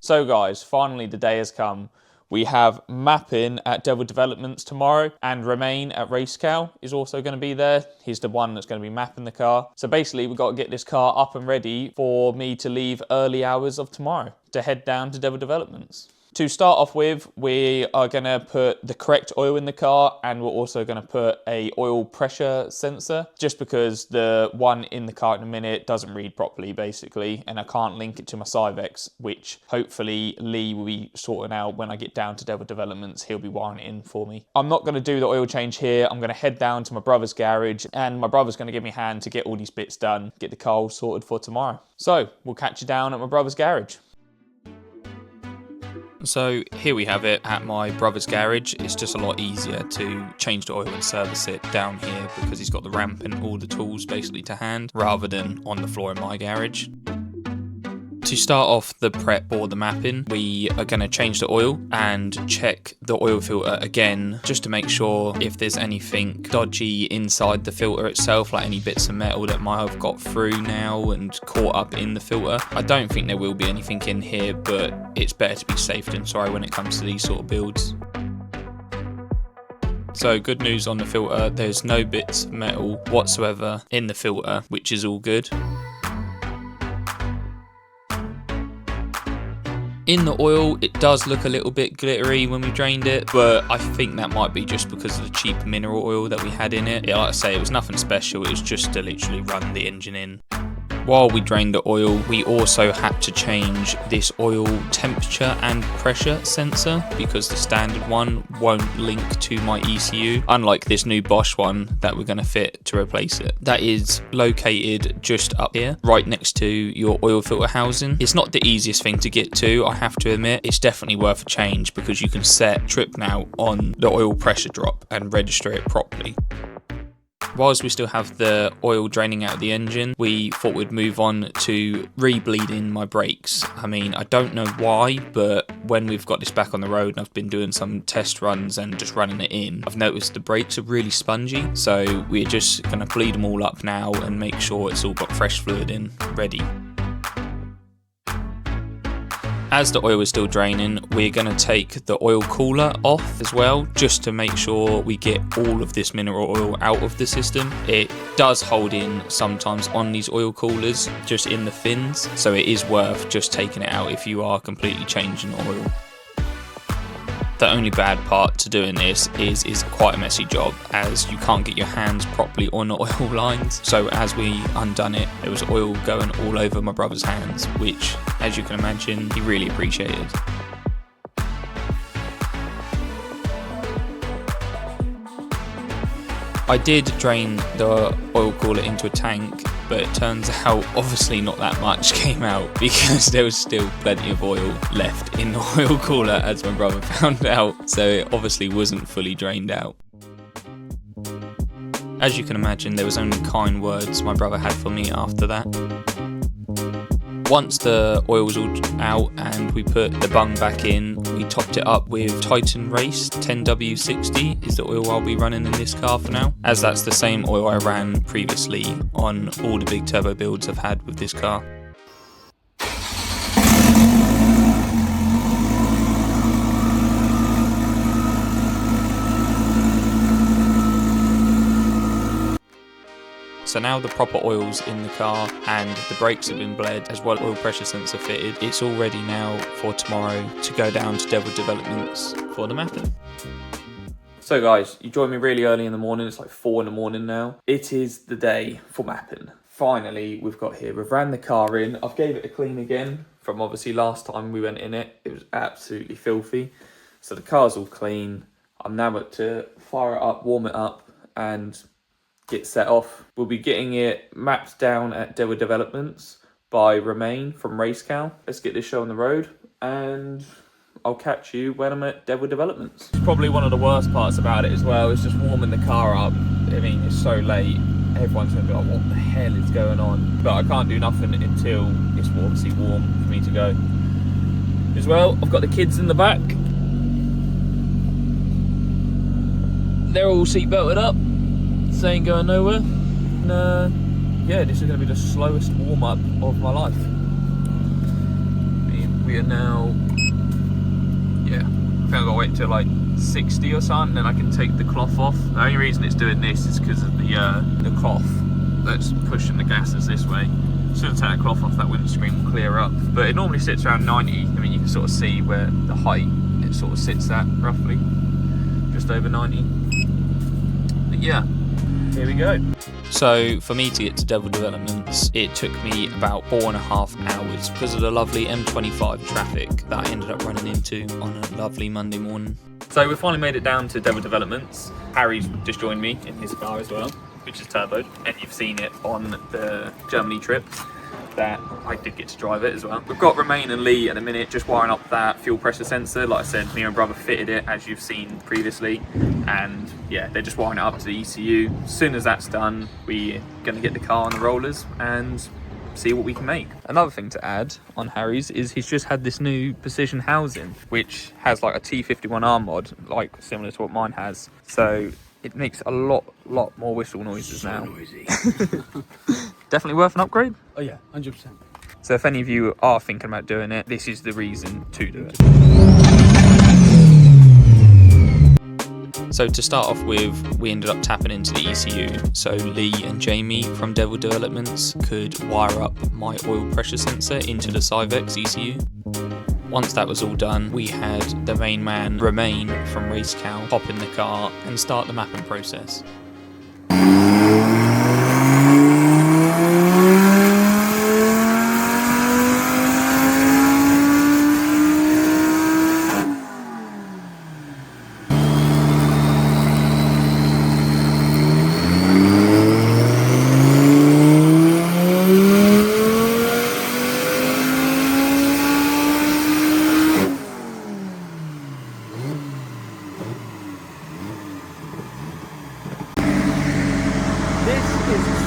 So guys, finally the day has come. We have Mappin at Devil Developments tomorrow, and Romain at Racecal is also going to be there. He's the one that's going to be mapping the car. So basically we've got to get this car up and ready for me to leave early hours of tomorrow to head down to Devil Developments. To start off with, we are going to put the correct oil in the car, and we're also going to put a oil pressure sensor, just because the one in the car at the minute doesn't read properly basically, and I can't link it to my Syvecs, which hopefully Lee will be sorting out when I get down to Devil Developments. He'll be wiring it in for me. I'm not going to do the oil change here. I'm going to head down to my brother's garage, and my brother's going to give me a hand to get all these bits done, get the car all sorted for tomorrow. So we'll catch you down at my brother's garage. So here we have it at my brother's garage. It's just a lot easier to change the oil and service it down here because he's got the ramp and all the tools basically to hand, rather than on the floor in my garage. To start off the prep or the mapping, we are going to change the oil and check the oil filter again, just to make sure if there's anything dodgy inside the filter itself, like any bits of metal that might have got through now and caught up in the filter. I don't think there will be anything in here, but it's better to be safe than sorry when it comes to these sort of builds. So good news on the filter, there's no bits of metal whatsoever in the filter, which is all good. In the oil, it does look a little bit glittery when we drained it, but I think that might be just because of the cheap mineral oil that we had in it. Yeah, like I say, it was nothing special, it was just to literally run the engine in. While we drained the oil, we also had to change this oil temperature and pressure sensor because the standard one won't link to my ECU, unlike this new Bosch one that we're going to fit to replace it. That is located just up here, right next to your oil filter housing. It's not the easiest thing to get to, I have to admit. It's definitely worth a change because you can set trip now on the oil pressure drop and register it properly. Whilst we still have the oil draining out of the engine, we thought we'd move on to re-bleeding my brakes. I mean, I don't know why, but when we've got this back on the road and I've been doing some test runs and just running it in, I've noticed the brakes are really spongy. So we're just going to bleed them all up now and make sure it's all got fresh fluid in, ready. As the oil is still draining, we're going to take the oil cooler off as well, just to make sure we get all of this mineral oil out of the system. It does hold in sometimes on these oil coolers, just in the fins, so it is worth just taking it out if you are completely changing oil. The only bad part to doing this is quite a messy job, as you can't get your hands properly on the oil lines. So as we undone it, there was oil going all over my brother's hands, which, as you can imagine, he really appreciated. I did drain the oil cooler into a tank, but it turns out obviously not that much came out because there was still plenty of oil left in the oil cooler, as my brother found out, so it obviously wasn't fully drained out. As you can imagine, there was only kind words my brother had for me after that. Once the oil was all out and we put the bung back in, we topped it up with Titan Race 10W60 is the oil I'll be running in this car for now, as that's the same oil I ran previously on all the big turbo builds I've had with this car. So now the proper oil's in the car and the brakes have been bled, as well as oil pressure sensor fitted. It's all ready now for tomorrow to go down to Devil Developments for the mapping. So guys, you joined me really early in the morning. It's like 4 in the morning now. It is the day for mapping. Finally, we've got here. We've ran the car in. I've gave it a clean again from obviously last time we went in it. It was absolutely filthy. So the car's all clean. I'm now about to fire it up, warm it up, and get set off. We'll be getting it mapped down at Devil Developments by Romain from Racecal. Let's get this show on the road, and I'll catch you when I'm at Devil Developments. Probably one of the worst parts about it as well is just warming the car up. I mean, it's so late. Everyone's going to be like, what the hell is going on? But I can't do nothing until it's obviously warm for me to go. As well, I've got the kids in the back. They're all seat belted up. This ain't going nowhere. And yeah, this is going to be the slowest warm-up of my life. We are now, yeah, I think I've got to wait till like 60 or something, then I can take the cloth off. The only reason it's doing this is because of the cloth that's pushing the gases this way. As soon as I take that cloth off, that windscreen will clear up. But it normally sits around 90. I mean, you can sort of see where the height it sort of sits at, roughly. Just over 90. But yeah, here we go. So for me to get to Devil Developments, it took me about 4.5 hours because of the lovely M25 traffic that I ended up running into on a lovely Monday morning. So we finally made it down to Devil Developments. Harry's just joined me in his car as well, which is turboed, and you've seen it on the Germany trip that I did get to drive it as well. We've got Romain and Lee at the minute just wiring up that fuel pressure sensor. Like I said, me and my brother fitted it as you've seen previously, and yeah, they're just wiring it up to the ECU. As soon as that's done, we're gonna get the car on the rollers and see what we can make. Another thing to add on Harry's is he's just had this new precision housing, which has like a T51R mod, like similar to what mine has. So it makes a lot more whistle noises now. Noisy. Definitely worth an upgrade? Oh yeah, 100%. So if any of you are thinking about doing it, this is the reason to do it. So to start off with, we ended up tapping into the ECU. So Lee and Jamie from Devil Developments could wire up my oil pressure sensor into the Syvecs ECU. Once that was all done, we had the main man, Romain from Race Cow, hop in the car and start the mapping process.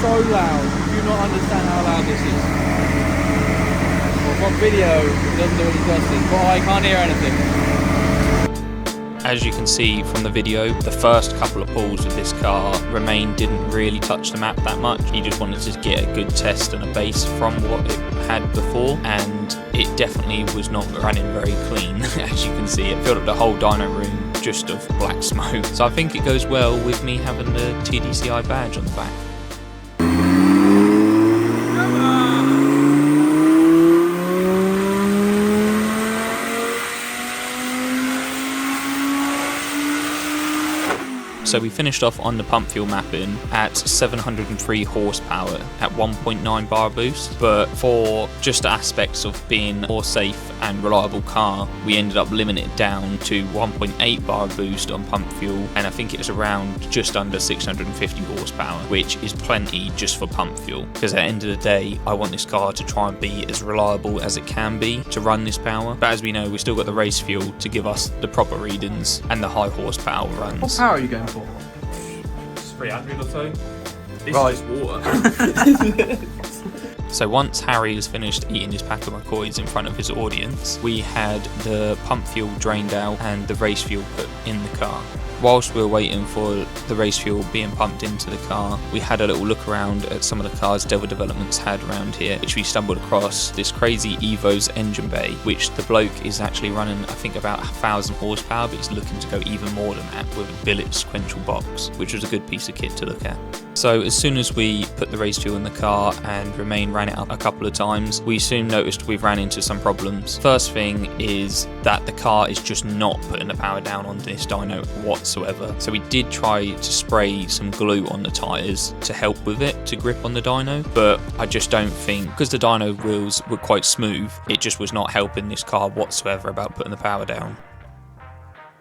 So loud, you do not understand how loud this is. Well, on video, it doesn't do any justice, but I can't hear anything. As you can see from the video, the first couple of pulls with this car, Romain didn't really touch the map that much. He just wanted to get a good test and a base from what it had before, and it definitely was not running very clean. As you can see, it filled up the whole dyno room just of black smoke. So I think it goes well with me having the TDCI badge on the back. So we finished off on the pump fuel mapping at 703 horsepower at 1.9 bar boost, but for just aspects of being a more safe and reliable car, we ended up limiting it down to 1.8 bar boost on pump fuel, and I think it was around just under 650 horsepower, which is plenty just for pump fuel, because at the end of the day, I want this car to try and be as reliable as it can be to run this power. But as we know, we've still got the race fuel to give us the proper readings and the high horsepower runs. What power are you going for? 300 or so. This Right. is just water. So once Harry has finished eating his pack of McCoys in front of his audience, we had the pump fuel drained out and the race fuel put in the car. Whilst we were waiting for the race fuel being pumped into the car, we had a little look around at some of the cars Devil Developments had around here, which we stumbled across this crazy Evo's engine bay, which the bloke is actually running, I think, about 1,000 horsepower, but he's looking to go even more than that with a billet sequential box, which was a good piece of kit to look at. So as soon as we put the race fuel in the car and Romain ran it up a couple of times, we soon noticed we've ran into some problems. First thing is that the car is just not putting the power down on this dyno whatsoever. So we did try to spray some glue on the tyres to help with it, to grip on the dyno, but I just don't think, because the dyno wheels were quite smooth, it just was not helping this car whatsoever about putting the power down.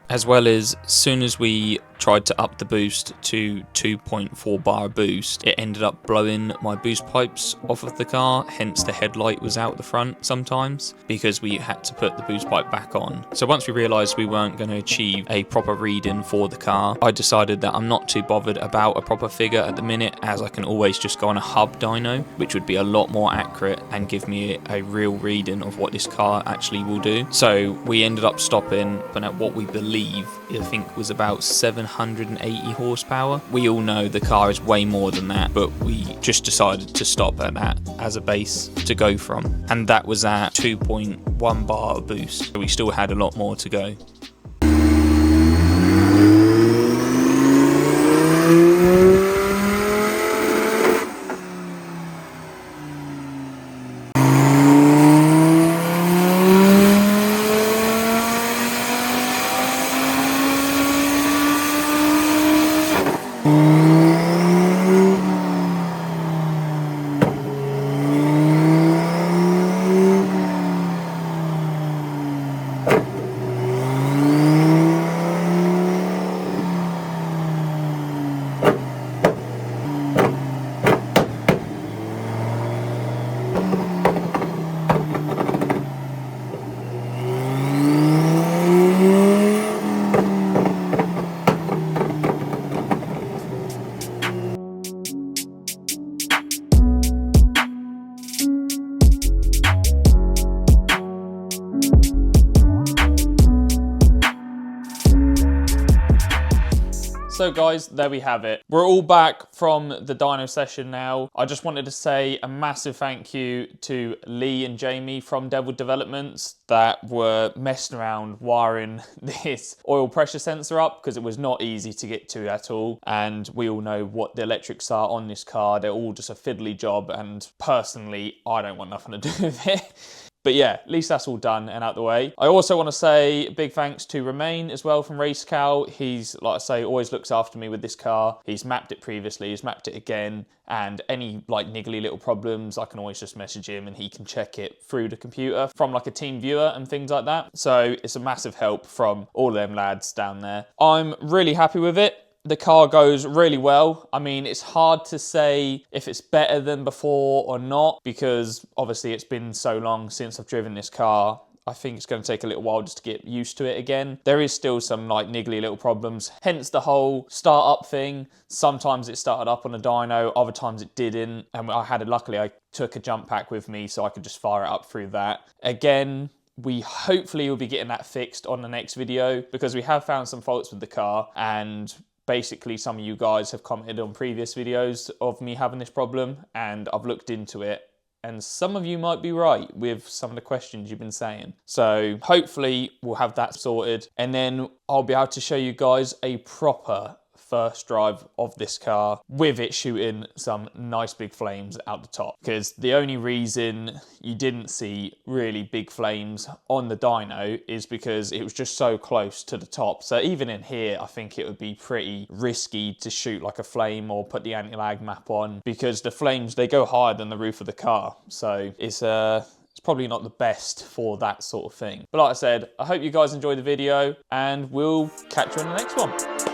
As well as soon as we tried to up the boost to 2.4 bar boost, it ended up blowing my boost pipes off of the car, hence the headlight was out the front sometimes, because we had to put the boost pipe back on. So once we realised we weren't going to achieve a proper reading for the car, I decided that I'm not too bothered about a proper figure at the minute, as I can always just go on a hub dyno, which would be a lot more accurate and give me a real reading of what this car actually will do. So we ended up stopping at what we believe, I think, was about 700 180 horsepower. We all know the car is way more than that, but we just decided to stop at that as a base to go from. And that was at 2.1 bar boost. We still had a lot more to go. So guys, there we have it. We're all back from the dyno session now. I just wanted to say a massive thank you to Lee and Jamie from Devil Developments that were messing around wiring this oil pressure sensor up, because it was not easy to get to at all. And we all know what the electrics are on this car. They're all just a fiddly job, and personally, I don't want nothing to do with it. But yeah, at least that's all done and out the way. I also want to say big thanks to Romain as well from Race Cal. He's, like I say, always looks after me with this car. He's mapped it previously, he's mapped it again, and any like niggly little problems, I can always just message him and he can check it through the computer from like a team viewer and things like that. So it's a massive help from all them lads down there. I'm really happy with it. The car goes really well. I mean, it's hard to say if it's better than before or not, because obviously it's been so long since I've driven this car. I think it's going to take a little while just to get used to it again. There is still some like niggly little problems, hence the whole start-up thing. Sometimes it started up on a dyno, other times it didn't. And luckily I took a jump pack with me so I could just fire it up through that. Again, we hopefully will be getting that fixed on the next video, because we have found some faults with the car, and basically some of you guys have commented on previous videos of me having this problem, and I've looked into it, and some of you might be right with some of the questions you've been saying. So hopefully we'll have that sorted, and then I'll be able to show you guys a proper first drive of this car with it shooting some nice big flames out the top, because the only reason you didn't see really big flames on the dyno is because it was just so close to the top. So even in here, I think it would be pretty risky to shoot like a flame or put the anti-lag map on, because the flames, they go higher than the roof of the car. So it's probably not the best for that sort of thing. But like I said, I hope you guys enjoyed the video, and we'll catch you in the next one.